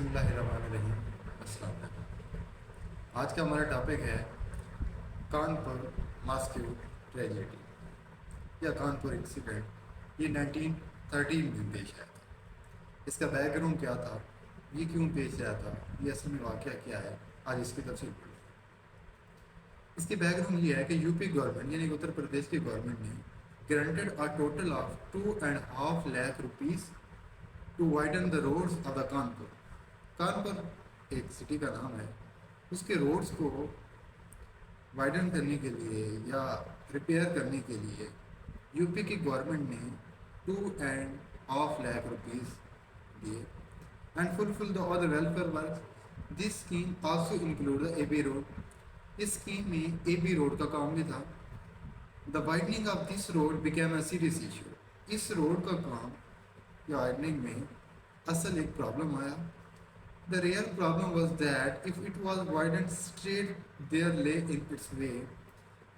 بسم اللہ الرحمن الرحیم. السلام علیکم. آج کا ہمارا ٹاپک ہے کانپور ماسکیو ٹریجڈی یا کانپور انسیڈنٹ. یہ 1913 میں پیش آیا تھا. اس کا بیک گراؤنڈ کیا تھا, یہ کیوں پیش آیا تھا, یہ اصل میں واقعہ کیا ہے, آج اس کی تفصیل پڑھیں. اس کی بیک گراؤنڈ یہ ہے کہ یو پی گورنمنٹ یعنی اتر پردیش کی گورنمنٹ نے granted a total of 2.5 lakh rupees to widen the roads of the Kanpur. Kanpur ایک سٹی کا نام ہے. اس کے روڈز کو وائڈن کرنے کے لیے یا ریپیئر کرنے کے لیے یو پی کی گورنمنٹ نے 2.5 lakh روپیز دیے and fulfil the all the welfare work. This scheme also include the A B road. اس اسکیم میں اے بی روڈ کا کام بھی تھا. The widening of this road became a serious issue. اس road کا کام یا وائڈننگ میں اصل ایک پرابلم آیا. The real problem was that if it was widened straight, there lay in its way.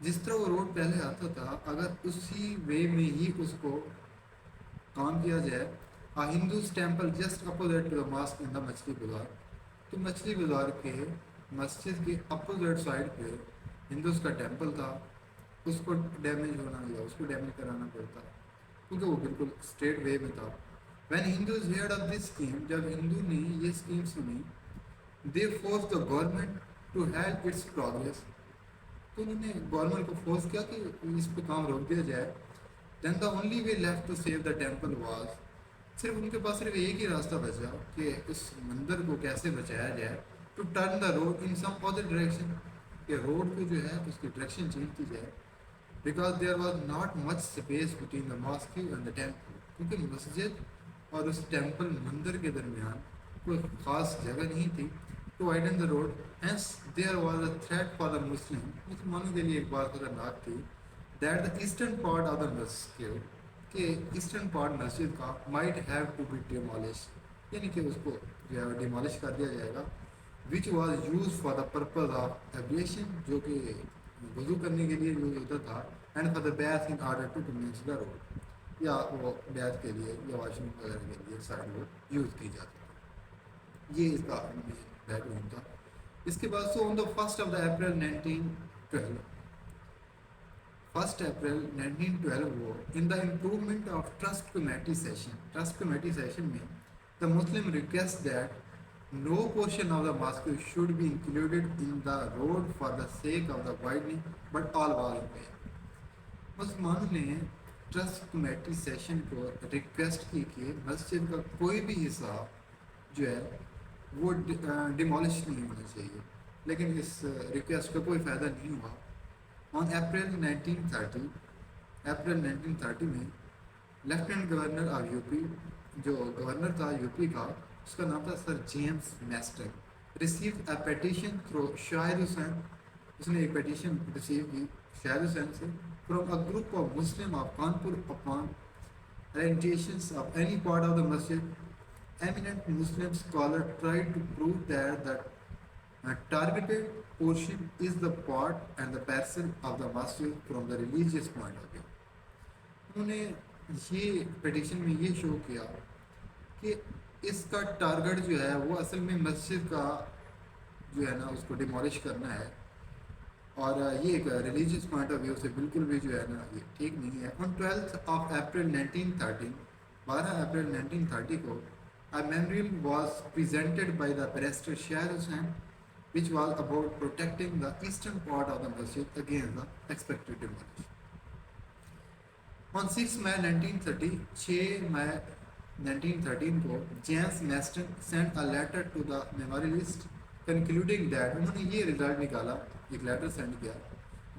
جس طرح وہ روڈ پہلے آتا تھا, اگر اسی وے میں ہی اس کو کام کیا جائے. Hindus temple just opposite to the mosque in the Machhli Bazaar. تو مچھلی بازار کے مسجد کے اپوزٹ سائڈ پہ ہندوز کا ٹیمپل تھا. اس کو ڈیمیج ہونا یا اس کو ڈیمیج کرانا پڑتا کیونکہ وہ بالکل اسٹریٹ وے میں تھا. When Hindus heard of this scheme, جب ہندو نے یہ اسکیم سنی, they forced the government to halt its progress. تو انہوں نے گورنمنٹ کو فورس کیا کہ اس پہ کام روک دیا جائے. Then the only way left to save the temple was, صرف ان کے پاس صرف ایک ہی راستہ بچا کہ اس مندر کو کیسے بچایا جائے. To turn the road in some other direction, کہ روڈ کو جو ہے اس کی ڈائریکشن چینج کی جائے. Because there was not much space between the mosque and the temple. کیونکہ مسجد اور اس ٹیمپل مندر کے درمیان کوئی خاص جگہ نہیں تھی. To widen the road hence there was a threat for the Muslim. مسلمانوں کے لیے ایک بات خطرناک تھی. That the eastern part of the masjid, کہ ایسٹرن پارٹ مسجد کا might have to be demolish, یعنی کہ اس کو جو ہے ڈیمالش کر دیا جائے گا. Which was use for the purpose of ablution, جو کہ وضو کرنے کے لیے یوز ہوتا تھا. And for the bath in order to commence the road, یا وہ بیت کے لیے یا واش روم وغیرہ کے لیے سائڈ وہ یوز کی جاتی ہے. یہ اس کا بیک گراؤنڈ تھا. اس کے بعد سو آن دا 1st of April 1912, 1st April 1912 وہ in the improvement of trust committee session. Trust committee session میں the Muslim request that no portion of the mosque should be included in the road for the sake of the widening but all was pay. مسلمانوں نے trust committee session کو request کی کہ مسجد کا کوئی بھی حصہ جو ہے وہ ڈیمالش نہیں ہونا چاہیے, لیکن اس ریکویسٹ کا کوئی فائدہ نہیں ہوا. آن اپریل 1930 میں lieutenant governor of U P, جو گورنر تھا یو پی کا, اس کا نام تھا sir James Meston, receive a petition through Shahid Hussain. اس نے ایک پیٹیشن ریسیو کی شاہد حسین سے from a group of Muslim of Kanpur upon orientations of any part of the masjid. Eminent Muslim scholar tried to prove that the targeted portion is the part and the parcel of the masjid from the religious point of view. انہوں نے یہ petition میں یہ شو کیا کہ اس کا target جو ہے وہ اصل میں مسجد کا جو ہے نا اس کو ڈیمالش کرنا ہے, اور یہ ایک ریلیجیس پوائنٹ آف ویو سے بالکل بھی جو ہے نا یہ ٹھیک نہیں ہے. آن 12 April 1913, 12 اپریل 1930 کو a memorial was presented by the barrister Shahid Hussain, which was about protecting the eastern part of the masjid against the expected demolition. On 6 May 1930, 6 May 1913 کو James میسٹن sent a letter to the memorialist concluding that, انہوں نے یہ result نکالا, ایک letter send کیا,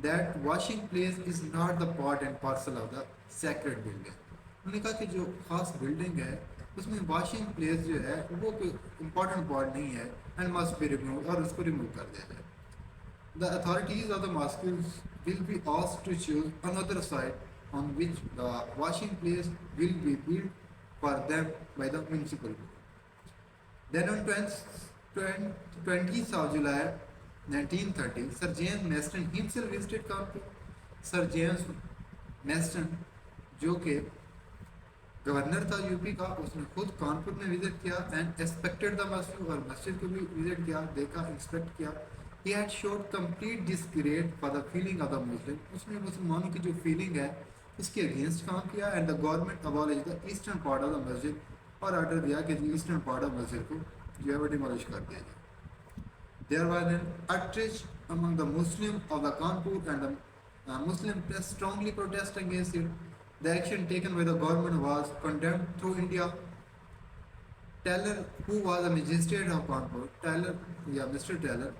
that washing place is not the part and parcel of the sacred building. انہوں نے کہا کہ جو خاص بلڈنگ ہے اس میں واشنگ پلیس جو ہے وہ کوئی امپورٹنٹ پارٹ نہیں ہے, and must be removed, اور اس کو ریموو کر دیا جائے. The authorities of the mosques will be asked to choose another site on which the washing place will be built for them by the municipal board. Then on 20th of July 1930, Sir James Maston himself visited Kanpur. Sir James Maston, جو کہ governor تھا U P کا, اس نے خود کانپور میں visit کیا and expected دا مسجد, اور مسجد کو بھی وزٹ کیا, دیکھا, انسپیکٹ کیا. He had showed complete discreet for the feeling of the Muslim, اس نے مسلمانوں کی جو فیلنگ ہے اس کے اگینسٹ کام کیا. And the government ابالش the eastern part of the مسجد, اور آرڈر دیا کہ جی ایسٹرن پارٹ آف مسجد کو جو ہے ڈیمالش کر دیا جائے. There was an outrage among the Muslims of the Kanpur, and the Muslim press strongly protest against it. The action taken by the government was condemned through India. Taylor, who was a magistrate of Kanpur, Taylor, yeah, Mr. Taylor,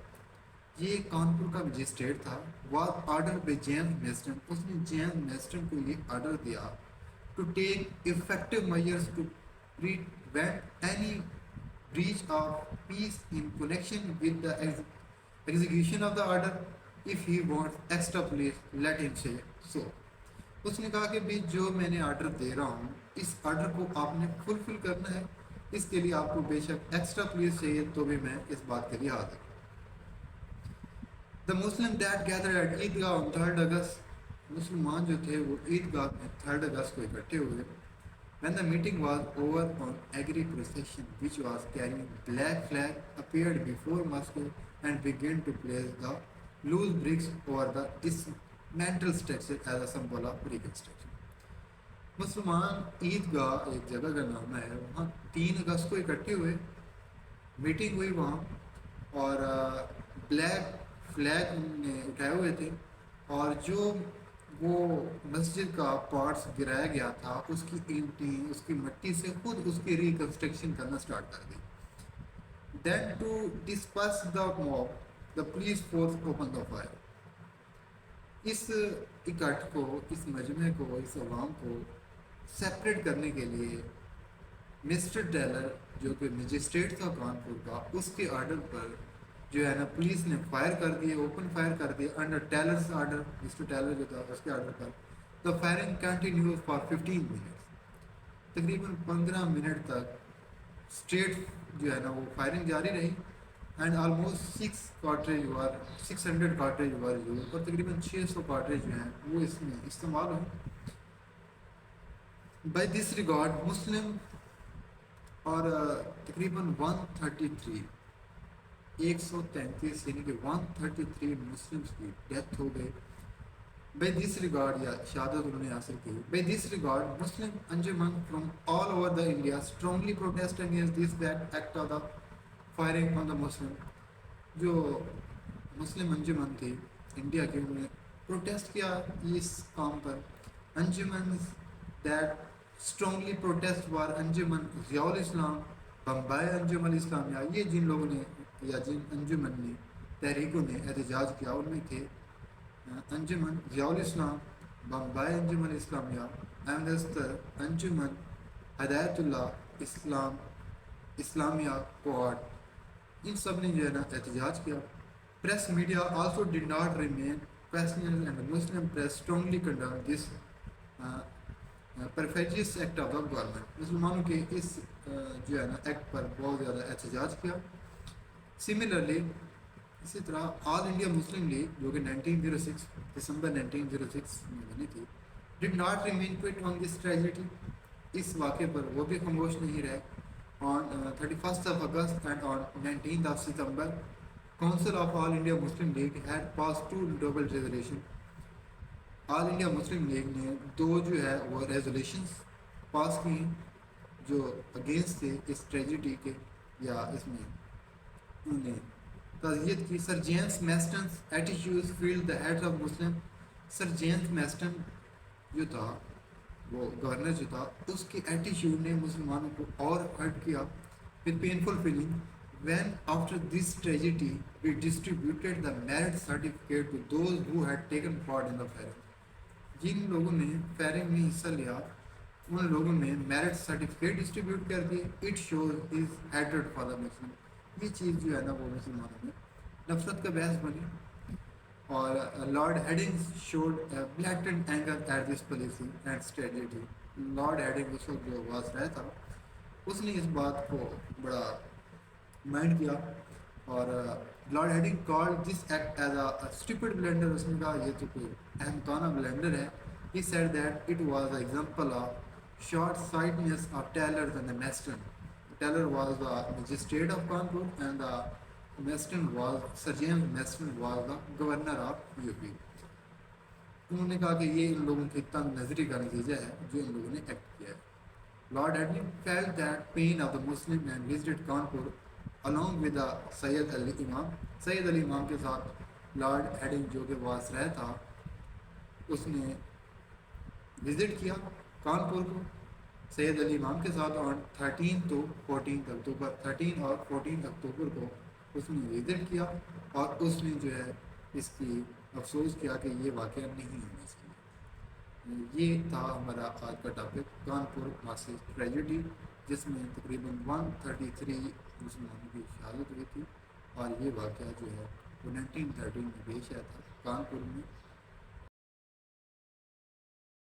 یہ کانپور کا magistrate تھا, was ordered by James Maston, اس نے James میسٹن کو یہ order دیا to take effective measures to prevent any breach of peace in connection with the execution of the order. If he wants extra police, let him say so. اس نے کہا کہ بھی جو میں نے آرڈر دے رہا ہوں اس آرڈر کو آپ نے فلفل کرنا ہے, اس کے لیے آپ کو بے شک ایکسٹرا پولیس چاہیے تو بھی میں اس بات کے لیے حاضر. دا مسلم دیٹ گیدر ایٹ عیدگاہ آن 3 اگست, مسلمان جو تھے وہ عیدگاہ میں 3 اگست کو اکٹھے ہوئے. When the meeting was over, an agri procession which was carrying black flag appeared before mosque and began to place the loose bricks over the dismantled structure as a symbol of reconstruction. مسلمان عیدگاہ ایک جگہ کا نام ہے, وہاں 3 اگست کو اکٹھے ہوئے, میٹنگ ہوئی وہاں, اور بلیک فلیگ انہوں نے اٹھائے ہوئے تھے, اور جو وہ مسجد کا پارٹس گرایا گیا تھا اس کی اینٹیں, اس کی مٹی سے خود اس کی ریکنسٹرکشن کرنا سٹارٹ کر دی. Then to disperse the mob, the police force open the fire. اس اکٹھ کو, اس مجمع کو, اس عوام کو سیپریٹ کرنے کے لیے مسٹر ٹیلر جو کہ مجسٹریٹ تھا کانپور کا, اس کے آرڈر پر جو ہے نا پولیس نے فائر کر دیے, اوپن فائر کر دیے under Taylor's order. Mister Taylor جو تھا اس کے آرڈر پر the firing continues for 15 minutes, تقریباً 15 منٹ تک اسٹریٹ جو ہے نا وہ فائرنگ جاری رہی. And almost 600 cartridge war use, اور تقریباً 600 کارٹریج جو ہیں وہ اس میں استعمال ہوئے. بائی دس ریگارڈ مسلم, اور تقریباً 133 یعنی کہ 133 مسلمس کی ڈیتھ ہو گئی. بائی دس ریگارڈ, یا شہادت انہوں نے حاصل کی. By this regard Muslim Anjuman from all over the India strongly protest against this bad act of the firing on the Muslim. جو مسلم انجمن تھی انڈیا کی, انہوں نے پروٹیسٹ کیا اس کام پر. انجمن دیٹ اسٹرانگلی پروٹیسٹ وار انجمن ضیاء الاسلام, بمبئی انجمن اسلامیہ. یہ جن لوگوں نے یا جن انجمن نے تحریکوں نے احتجاج کیا ان میں تھے انجمن ضیاء الاسلام, بمبئی انجمن اسلامیہ, امرتسر انجمن ہدایت اللہ اسلامیہ کوارڈ, ان سب نے جو ہے نا احتجاج کیا. Press media also did not remain passional, and Muslim press strongly condemn this perfidious act of the government. مسلمانوں کے اس جو ہے نا ایکٹ پر بہت زیادہ احتجاج کیا. سملرلی اسی طرح آل انڈیا مسلم لیگ جو کہ 1906 دسمبر 1906 میں بنی تھی, did not remain quiet on this tragedy. اس واقعے پر وہ بھی خاموش نہیں رہے. On 31st of August and on 19th of September, Council of All India Muslim League had passed 2 notable resolutions. All India Muslim league نے 2 جو ہے وہ ریزولیشنس پاس کی جو اگینسٹ تھے اس ٹریجڈی کے, یا اس میں انہوں نے تعزیت کی. سر جیمز میسٹن ایٹیچیوڈ filled the head of Muslim. Sir James Meston جو تھا وہ گورنر جو تھا, اس کے ایٹیچیوڈ نے مسلمانوں کو اور ہرٹ کیا. With painful feeling when after this tragedy we distributed the merit certificate to those who had taken part in the firing. جن لوگوں نے فائرنگ میں حصہ لیا ان لوگوں نے میرٹ سرٹیفکیٹ ڈسٹریبیوٹ کر دیے. It shows his hatred for the Muslim. یہ چیز جو ہے نا وہ مسلمانوں میں نفرت کا باعث بنی. اور Lord Hardinge showed blatant anger at this policy and strategy. Lord Hardinge اس وقت جو واس رہا تھا اس نے اس بات کو بڑا مائنڈ کیا, اور Lord Hardinge called this act as a stupid blunder. اس نے کہا یہ تو کوئی احمقانہ بلنڈر ہے. He said that it was a example of short sightedness of Taylor and the Meston. Taylor was the magistrate of Kanpur and the Sir James Meston was the governor of UP. انہوں نے کہا کہ یہ ان لوگوں کی تنگ نظری کا نتیجہ ہے جو ان لوگوں نے ایکٹ کیا ہے. Lord Edwin felt that pain of the Muslim and visited Kanpur along with the Sayyid Ali Imam. سید علی امام کے ساتھ لارڈ ایڈنگ جو کہ واسرہ تھا اس نے وزٹ کیا کانپور کو سید علی امام کے ساتھ آن 13 to 14 اکتوبر 13 اور 14 اکتوبر کو اس نے وزٹ کیا اور اس نے جو ہے اس کی افسوس کیا کہ یہ واقعہ نہیں ہونا چاہیے. یہ تھا ہمارا آج کا ٹاپک کانپور ماسک ٹریجڈی جس میں تقریباً 133 مسلمانوں کی شہادت ہوئی تھی اور یہ واقعہ جو ہے وہ 1913 میں پیش آیا تھا کانپور میں.